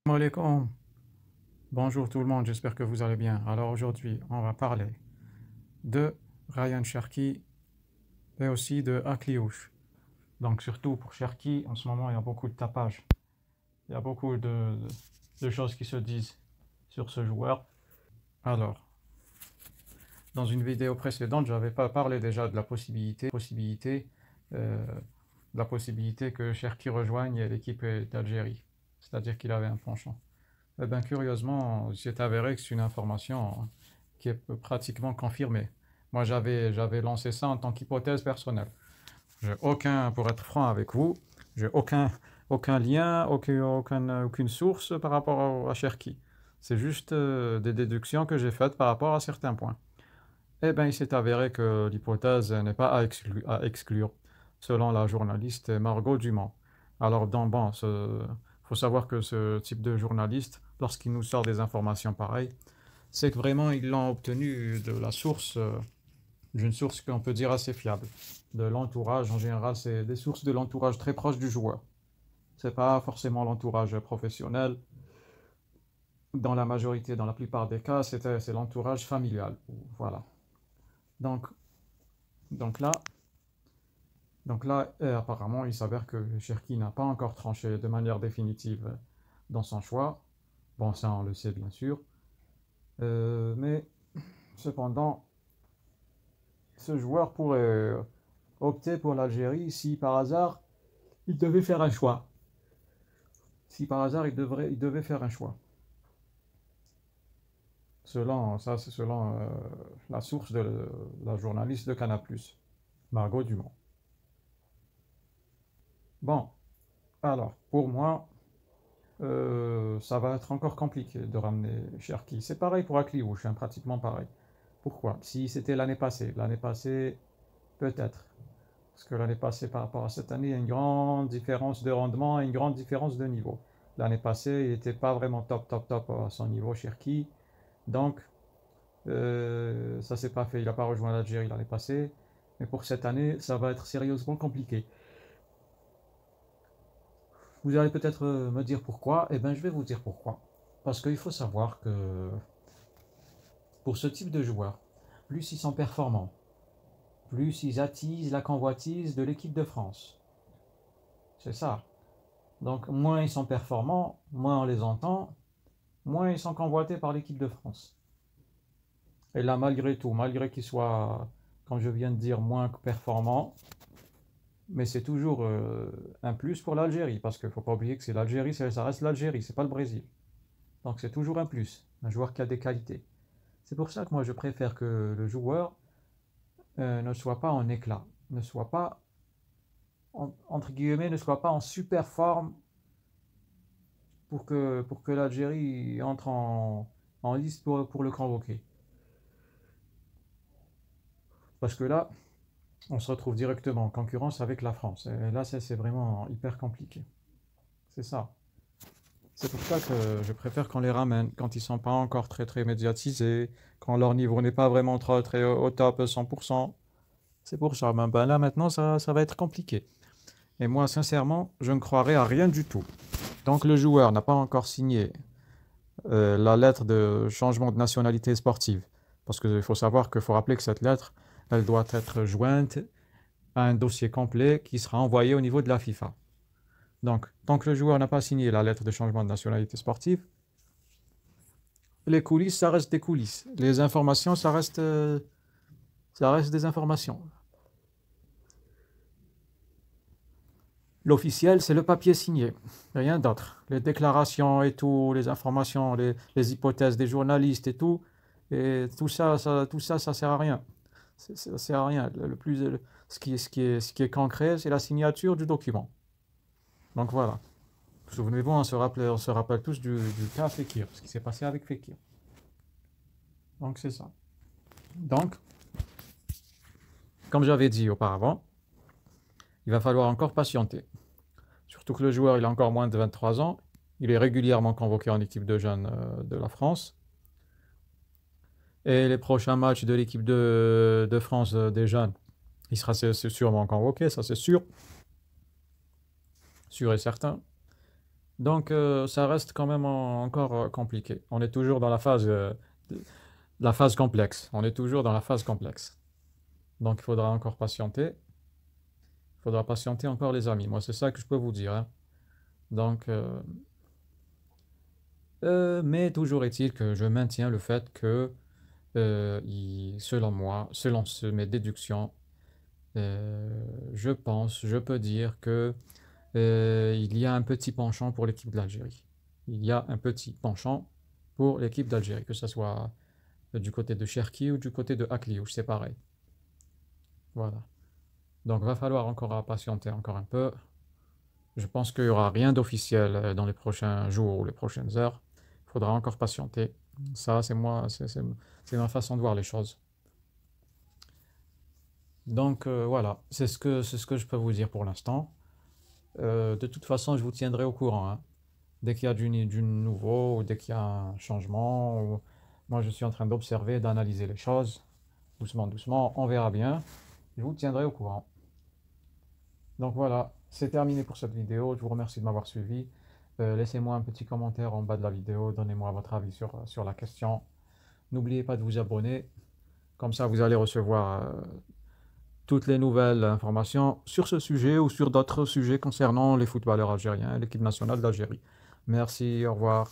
Salam alaikum. Bonjour tout le monde, j'espère que vous allez bien. Alors aujourd'hui, on va parler de Ryan Cherki et aussi de Akliouche. Donc surtout pour Cherki, en ce moment, il y a beaucoup de tapage. Il y a beaucoup de choses qui se disent sur ce joueur. Alors, dans une vidéo précédente, j'avais pas parlé déjà de la euh, possibilité que Cherki rejoigne l'équipe d'Algérie. C'est-à-dire qu'il avait un penchant. Eh bien, curieusement, c'est avéré que c'est une information qui est pratiquement confirmée. Moi, j'avais lancé ça en tant qu'hypothèse personnelle. Pour être franc avec vous, j'ai aucun lien, aucune source par rapport à Cherki. C'est juste des déductions que j'ai faites par rapport à certains points. Eh bien, il s'est avéré que l'hypothèse n'est pas à exclure, selon la journaliste Margot Dumont. Alors, bon, faut savoir que ce type de journaliste, lorsqu'il nous sort des informations pareilles, c'est que vraiment ils l'ont obtenu de la source, d'une source qu'on peut dire assez fiable. De l'entourage, en général, c'est des sources de l'entourage très proche du joueur. C'est pas forcément l'entourage professionnel. Dans la majorité, dans la plupart des cas, c'est l'entourage familial. Voilà. Donc, donc là, apparemment, il s'avère que Cherki n'a pas encore tranché de manière définitive dans son choix. Bon, ça, on le sait bien sûr. Mais cependant, ce joueur pourrait opter pour l'Algérie si par hasard il devait faire un choix. Si par hasard il devait faire un choix. C'est selon la source de la journaliste de Canal+, Margot Dumont. Bon, alors, pour moi, ça va être encore compliqué de ramener Cherki. C'est pareil pour Akliouche, hein, pratiquement pareil. Pourquoi? Si c'était l'année passée, peut-être. Parce que l'année passée par rapport à cette année, il y a une grande différence de rendement et une grande différence de niveau. L'année passée, il n'était pas vraiment top à son niveau, Cherki. Donc, ça s'est pas fait. Il n'a pas rejoint l'Algérie l'année passée. Mais pour cette année, ça va être sérieusement compliqué. Vous allez peut-être me dire pourquoi. Eh bien, je vais vous dire pourquoi. Parce qu'il faut savoir que pour ce type de joueurs, plus ils sont performants, plus ils attisent la convoitise de l'équipe de France. C'est ça. Donc moins ils sont performants, moins on les entend, moins ils sont convoités par l'équipe de France. Et là, malgré tout, malgré qu'ils soient, comme je viens de dire, moins performants, mais c'est toujours un plus pour l'Algérie, parce qu'il ne faut pas oublier que c'est l'Algérie, ça reste l'Algérie, c'est pas le Brésil. Donc c'est toujours un plus, un joueur qui a des qualités. C'est pour ça que moi je préfère que le joueur ne soit pas en éclat, ne soit pas, entre guillemets, ne soit pas en super forme pour que l'Algérie entre en liste pour le convoquer. Parce que là, on se retrouve directement en concurrence avec la France. Et là, c'est vraiment hyper compliqué. C'est ça. C'est pour ça que je préfère qu'on les ramène quand ils sont pas encore très médiatisés, quand leur niveau n'est pas vraiment très au top 100%. C'est pour ça. Ben là, maintenant, ça va être compliqué. Et moi, sincèrement, je ne croirais à rien du tout. Tant que le joueur n'a pas encore signé la lettre de changement de nationalité sportive, parce qu'il faut savoir qu'il faut rappeler que cette lettre, elle doit être jointe à un dossier complet qui sera envoyé au niveau de la FIFA. Donc, tant que le joueur n'a pas signé la lettre de changement de nationalité sportive, les coulisses, ça reste des coulisses. Les informations, ça reste des informations. L'officiel, c'est le papier signé, rien d'autre. Les déclarations et tout, les informations, les hypothèses des journalistes et tout ça, ça sert à rien. Ça sert à rien. Ce qui est concret, c'est la signature du document. Donc voilà. Souvenez-vous, on se rappelle tous du cas Fekir, ce qui s'est passé avec Fekir. Donc c'est ça. Donc, comme j'avais dit auparavant, il va falloir encore patienter. Surtout que le joueur, il a encore moins de 23 ans. Il est régulièrement convoqué en équipe de jeunes de la France. Et les prochains matchs de l'équipe de France des jeunes, il sera sûrement convoqué, ça c'est sûr. Sûr et certain. Donc, ça reste quand même encore compliqué. On est toujours dans la phase complexe. On est toujours dans la phase complexe. Donc, il faudra encore patienter. Il faudra patienter encore, les amis. Moi, c'est ça que je peux vous dire, hein. Donc, mais toujours est-il que je maintiens le fait que, selon moi, mes déductions, je peux dire que il y a un petit penchant pour l'équipe de l'Algérie. Il y a un petit penchant pour l'équipe d'Algérie, que ce soit du côté de Cherki ou du côté de Akliouche, c'est pareil. Voilà. Donc, va falloir encore patienter encore un peu. Je pense qu'il n'y aura rien d'officiel dans les prochains jours ou les prochaines heures. Il faudra encore patienter. Ça, c'est moi, c'est ma façon de voir les choses. Donc voilà, c'est ce que je peux vous dire pour l'instant. De toute façon, je vous tiendrai au courant, hein. Dès qu'il y a du nouveau ou dès qu'il y a un changement, moi je suis en train d'observer, d'analyser les choses, doucement, doucement, on verra bien. Je vous tiendrai au courant. Donc voilà, c'est terminé pour cette vidéo. Je vous remercie de m'avoir suivi. Laissez-moi un petit commentaire en bas de la vidéo, donnez-moi votre avis sur la question. N'oubliez pas de vous abonner, comme ça vous allez recevoir toutes les nouvelles informations sur ce sujet ou sur d'autres sujets concernant les footballeurs algériens et l'équipe nationale d'Algérie. Merci, au revoir.